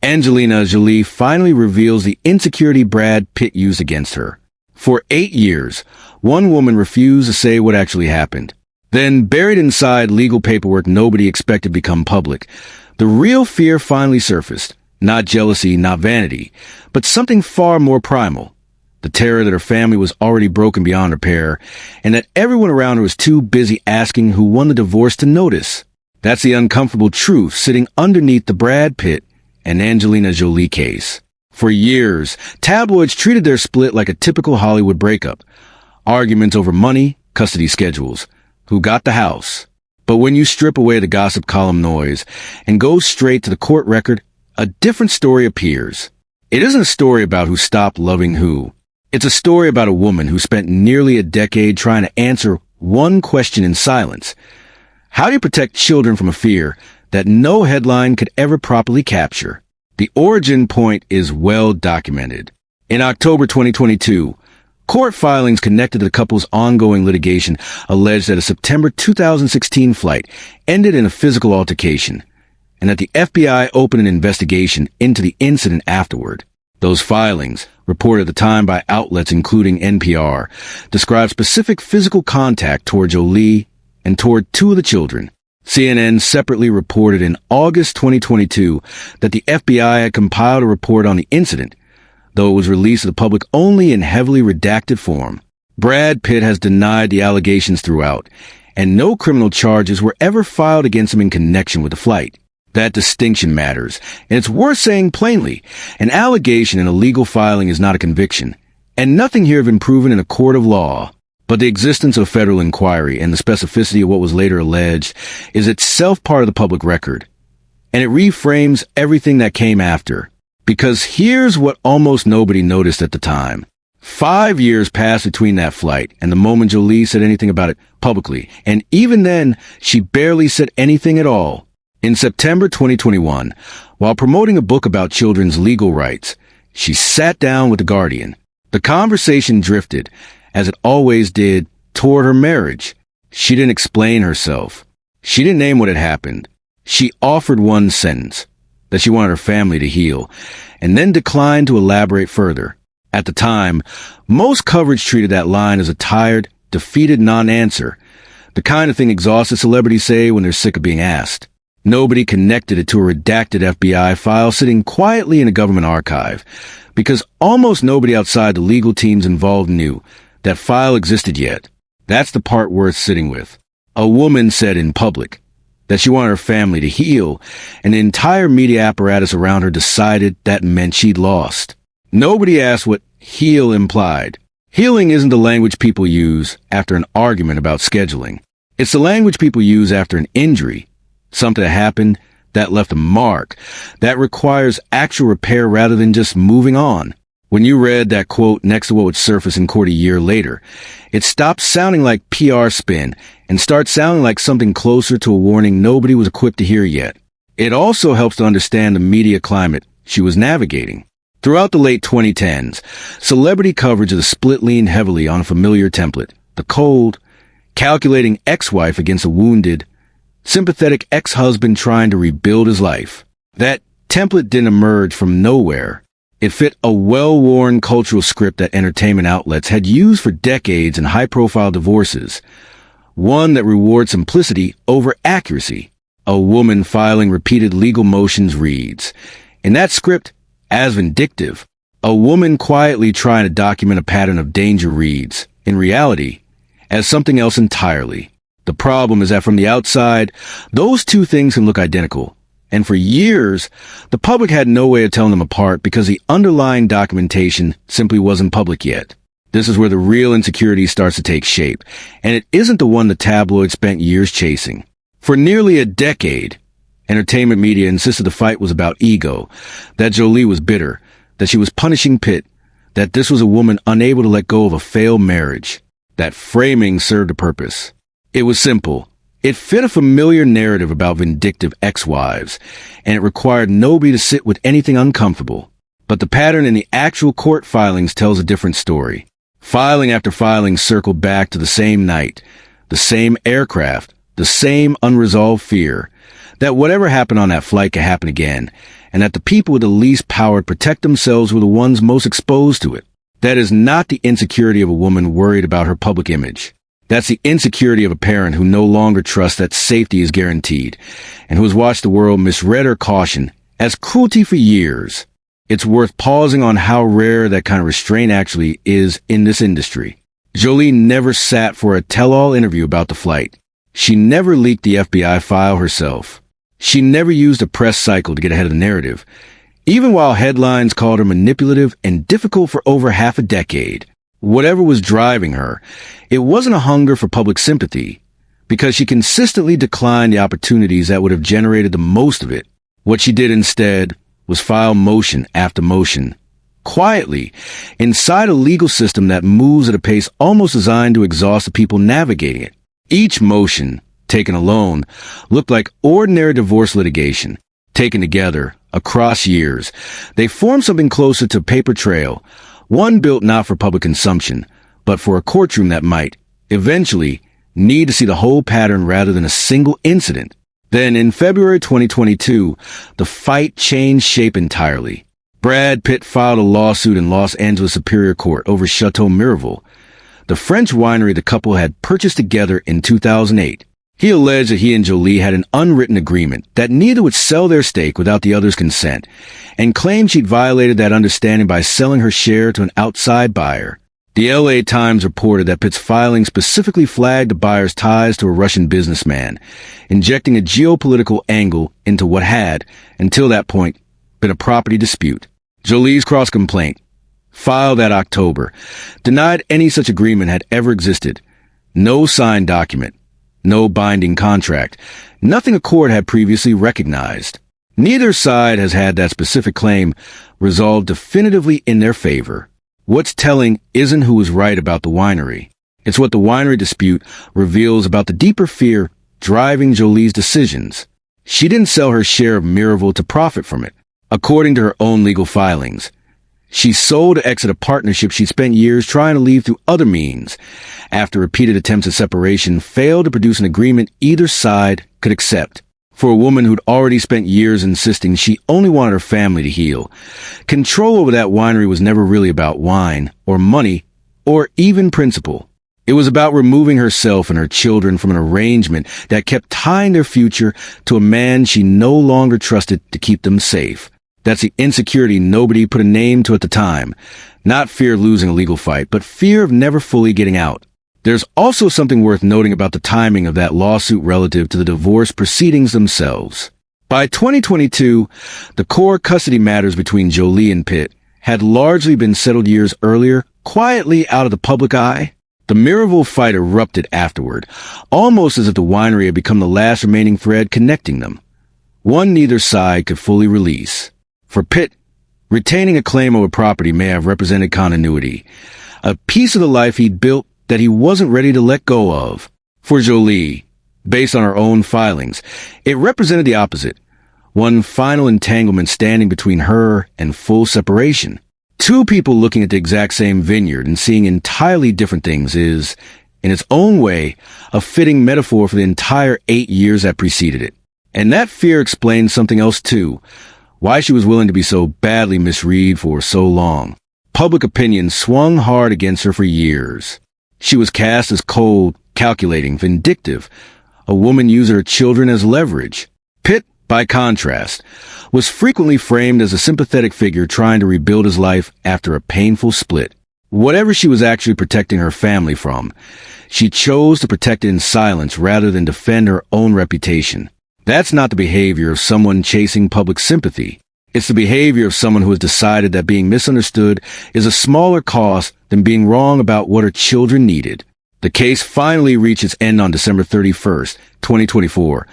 Angelina Jolie finally reveals the insecurity Brad Pitt used against her. For 8 years, one woman refused to say what actually happened. Then, buried inside legal paperwork nobody expected to become public, the real fear finally surfaced. Not jealousy, not vanity, but something far more primal. The terror that her family was already broken beyond repair, and that everyone around her was too busy asking who won the divorce to notice. That's the uncomfortable truth sitting underneath the Brad Pitt and Angelina Jolie case. For years, tabloids treated their split like a typical Hollywood breakup. Arguments over money, custody schedules, who got the house. But when you strip away the gossip column noise and go straight to the court record, a different story appears. It isn't a story about who stopped loving who. It's a story about a woman who spent nearly a decade trying to answer one question in silence. How do you protect children from a fear that no headline could ever properly capture? The origin point is well documented. In October 2022, court filings connected to the couple's ongoing litigation alleged that a September 2016 flight ended in a physical altercation, and that the FBI opened an investigation into the incident afterward. Those filings, reported at the time by outlets including NPR, described specific physical contact toward Jolie and toward two of the children. CNN separately reported in August 2022 that the FBI had compiled a report on the incident, though it was released to the public only in heavily redacted form. Brad Pitt has denied the allegations throughout, and no criminal charges were ever filed against him in connection with the flight. That distinction matters, and it's worth saying plainly, an allegation in a legal filing is not a conviction, and nothing here has been proven in a court of law. But the existence of a federal inquiry and the specificity of what was later alleged is itself part of the public record, and it reframes everything that came after. Because here's what almost nobody noticed at the time. 5 years passed between that flight and the moment Jolie said anything about it publicly, and even then, she barely said anything at all. In September 2021, while promoting a book about children's legal rights, she sat down with The Guardian. The conversation drifted, as it always did, toward her marriage. She didn't explain herself. She didn't name what had happened. She offered one sentence, that she wanted her family to heal, and then declined to elaborate further. At the time, most coverage treated that line as a tired, defeated non-answer, the kind of thing exhausted celebrities say when they're sick of being asked. Nobody connected it to a redacted FBI file sitting quietly in a government archive, because almost nobody outside the legal teams involved knew that file existed yet. That's the part worth sitting with. A woman said in public that she wanted her family to heal, and the entire media apparatus around her decided that meant she'd lost. Nobody asked what heal implied. Healing isn't the language people use after an argument about scheduling. It's the language people use after an injury, something that happened that left a mark, that requires actual repair rather than just moving on. When you read that quote next to what would surface in court a year later, it stopped sounding like PR spin and starts sounding like something closer to a warning nobody was equipped to hear yet. It also helps to understand the media climate she was navigating. Throughout the late 2010s, celebrity coverage of the split leaned heavily on a familiar template: the cold, calculating ex-wife against a wounded, sympathetic ex-husband trying to rebuild his life. That template didn't emerge from nowhere. It fit a well-worn cultural script that entertainment outlets had used for decades in high-profile divorces. One that rewards simplicity over accuracy. A woman filing repeated legal motions reads, in that script, as vindictive. A woman quietly trying to document a pattern of danger reads, in reality, as something else entirely. The problem is that from the outside, those two things can look identical. And for years, the public had no way of telling them apart because the underlying documentation simply wasn't public yet. This is where the real insecurity starts to take shape, and it isn't the one the tabloids spent years chasing. For nearly a decade, entertainment media insisted the fight was about ego, that Jolie was bitter, that she was punishing Pitt, that this was a woman unable to let go of a failed marriage. That framing served a purpose. It was simple. It fit a familiar narrative about vindictive ex-wives, and it required nobody to sit with anything uncomfortable. But the pattern in the actual court filings tells a different story. Filing after filing circled back to the same night, the same aircraft, the same unresolved fear, that whatever happened on that flight could happen again, and that the people with the least power to protect themselves were the ones most exposed to it. That is not the insecurity of a woman worried about her public image. That's the insecurity of a parent who no longer trusts that safety is guaranteed, and who has watched the world misread her caution as cruelty for years. It's worth pausing on how rare that kind of restraint actually is in this industry. Jolie never sat for a tell-all interview about the flight. She never leaked the FBI file herself. She never used a press cycle to get ahead of the narrative, even while headlines called her manipulative and difficult for over half a decade. Whatever was driving her, it wasn't a hunger for public sympathy, because she consistently declined the opportunities that would have generated the most of it. What she did instead was file motion after motion, quietly, inside a legal system that moves at a pace almost designed to exhaust the people navigating it. Each motion, taken alone, looked like ordinary divorce litigation. Taken together, across years, they formed something closer to a paper trail, one built not for public consumption, but for a courtroom that might, eventually, need to see the whole pattern rather than a single incident. Then, in February 2022, the fight changed shape entirely. Brad Pitt filed a lawsuit in Los Angeles Superior Court over Château Miraval, the French winery the couple had purchased together in 2008. He alleged that he and Jolie had an unwritten agreement that neither would sell their stake without the other's consent, and claimed she'd violated that understanding by selling her share to an outside buyer. The LA Times reported that Pitt's filing specifically flagged the buyer's ties to a Russian businessman, injecting a geopolitical angle into what had, until that point, been a property dispute. Jolie's cross-complaint, filed that October, denied any such agreement had ever existed. No signed document, no binding contract, nothing a court had previously recognized. Neither side has had that specific claim resolved definitively in their favor. What's telling isn't who was right about the winery. It's what the winery dispute reveals about the deeper fear driving Jolie's decisions. She didn't sell her share of Miraval to profit from it. According to her own legal filings, she sold to exit a partnership she spent years trying to leave through other means, after repeated attempts at separation failed to produce an agreement either side could accept. For a woman who'd already spent years insisting she only wanted her family to heal, control over that winery was never really about wine, or money, or even principle. It was about removing herself and her children from an arrangement that kept tying their future to a man she no longer trusted to keep them safe. That's the insecurity nobody put a name to at the time. Not fear of losing a legal fight, but fear of never fully getting out. There's also something worth noting about the timing of that lawsuit relative to the divorce proceedings themselves. By 2022, the core custody matters between Jolie and Pitt had largely been settled years earlier, quietly out of the public eye. The Miraval fight erupted afterward, almost as if the winery had become the last remaining thread connecting them. One neither side could fully release. For Pitt, retaining a claim over property may have represented continuity, a piece of the life he'd built that he wasn't ready to let go of. For Jolie, based on her own filings, it represented the opposite, one final entanglement standing between her and full separation. Two people looking at the exact same vineyard and seeing entirely different things is, in its own way, a fitting metaphor for the entire 8 years that preceded it. And that fear explains something else too, why she was willing to be so badly misread for so long. Public opinion swung hard against her for years. She was cast as cold, calculating, vindictive, a woman using her children as leverage. Pitt, by contrast, was frequently framed as a sympathetic figure trying to rebuild his life after a painful split. Whatever she was actually protecting her family from, she chose to protect it in silence rather than defend her own reputation. That's not the behavior of someone chasing public sympathy. It's the behavior of someone who has decided that being misunderstood is a smaller cost than being wrong about what her children needed. The case finally reached its end on December 31st, 2024,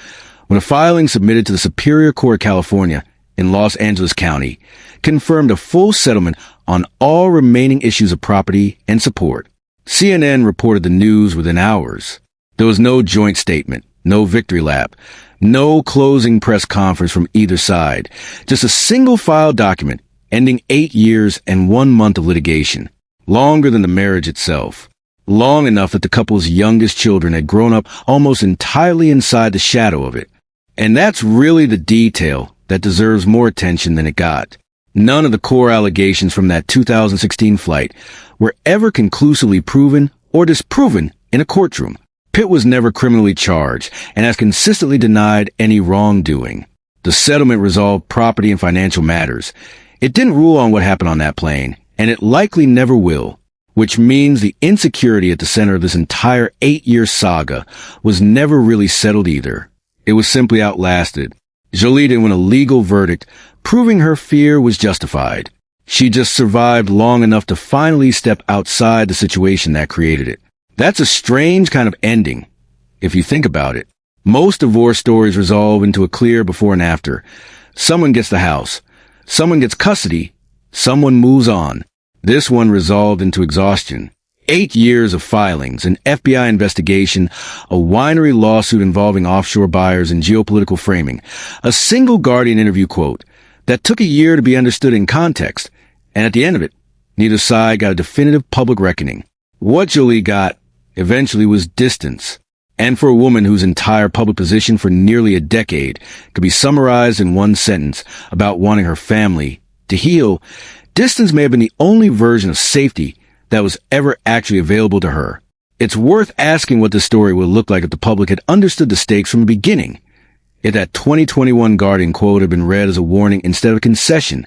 when a filing submitted to the Superior Court of California in Los Angeles County confirmed a full settlement on all remaining issues of property and support. CNN reported the news within hours. There was no joint statement, no victory lap, no closing press conference from either side, just a single file document ending 8 years and 1 month of litigation, longer than the marriage itself, long enough that the couple's youngest children had grown up almost entirely inside the shadow of it. And that's really the detail that deserves more attention than it got. None of the core allegations from that 2016 flight were ever conclusively proven or disproven in a courtroom. Pitt was never criminally charged and has consistently denied any wrongdoing. The settlement resolved property and financial matters. It didn't rule on what happened on that plane, and it likely never will, which means the insecurity at the center of this entire 8-year saga was never really settled either. It was simply outlasted. Jolie didn't win a legal verdict, proving her fear was justified. She just survived long enough to finally step outside the situation that created it. That's a strange kind of ending, if you think about it. Most divorce stories resolve into a clear before and after. Someone gets the house. Someone gets custody. Someone moves on. This one resolved into exhaustion. 8 years of filings, an FBI investigation, a winery lawsuit involving offshore buyers and geopolitical framing, a single Guardian interview quote that took a year to be understood in context, and at the end of it, neither side got a definitive public reckoning. What Jolie got eventually was distance. And for a woman whose entire public position for nearly a decade could be summarized in one sentence about wanting her family to heal, distance may have been the only version of safety that was ever actually available to her. It's worth asking what the story would look like if the public had understood the stakes from the beginning. If that 2021 Guardian quote had been read as a warning instead of a concession.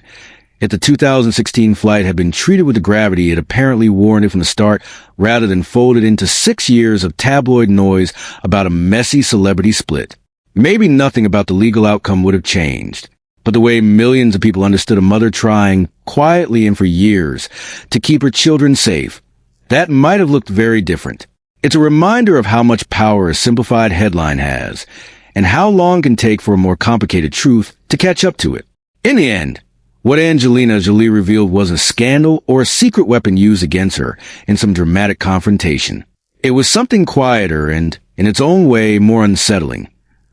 If the 2016 flight had been treated with the gravity it apparently warranted from the start, rather than folded into 6 years of tabloid noise about a messy celebrity split. Maybe nothing about the legal outcome would have changed. But the way millions of people understood a mother trying, quietly and for years, to keep her children safe, that might have looked very different. It's a reminder of how much power a simplified headline has, and how long it can take for a more complicated truth to catch up to it. In the end, what Angelina Jolie revealed wasn't a scandal or a secret weapon used against her in some dramatic confrontation. It was something quieter and, in its own way, more unsettling.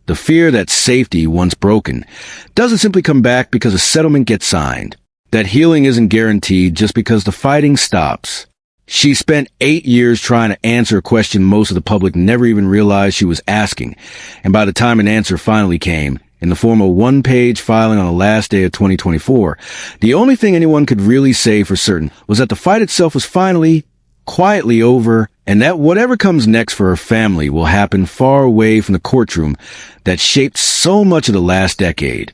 The fear that safety, once broken, doesn't simply come back because a settlement gets signed. That healing isn't guaranteed just because the fighting stops. She spent 8 years trying to answer a question most of the public never even realized she was asking, and by the time an answer finally came, in the form of a one-page filing on the last day of 2024, the only thing anyone could really say for certain was that the fight itself was finally, quietly over, and that whatever comes next for her family will happen far away from the courtroom that shaped so much of the last decade.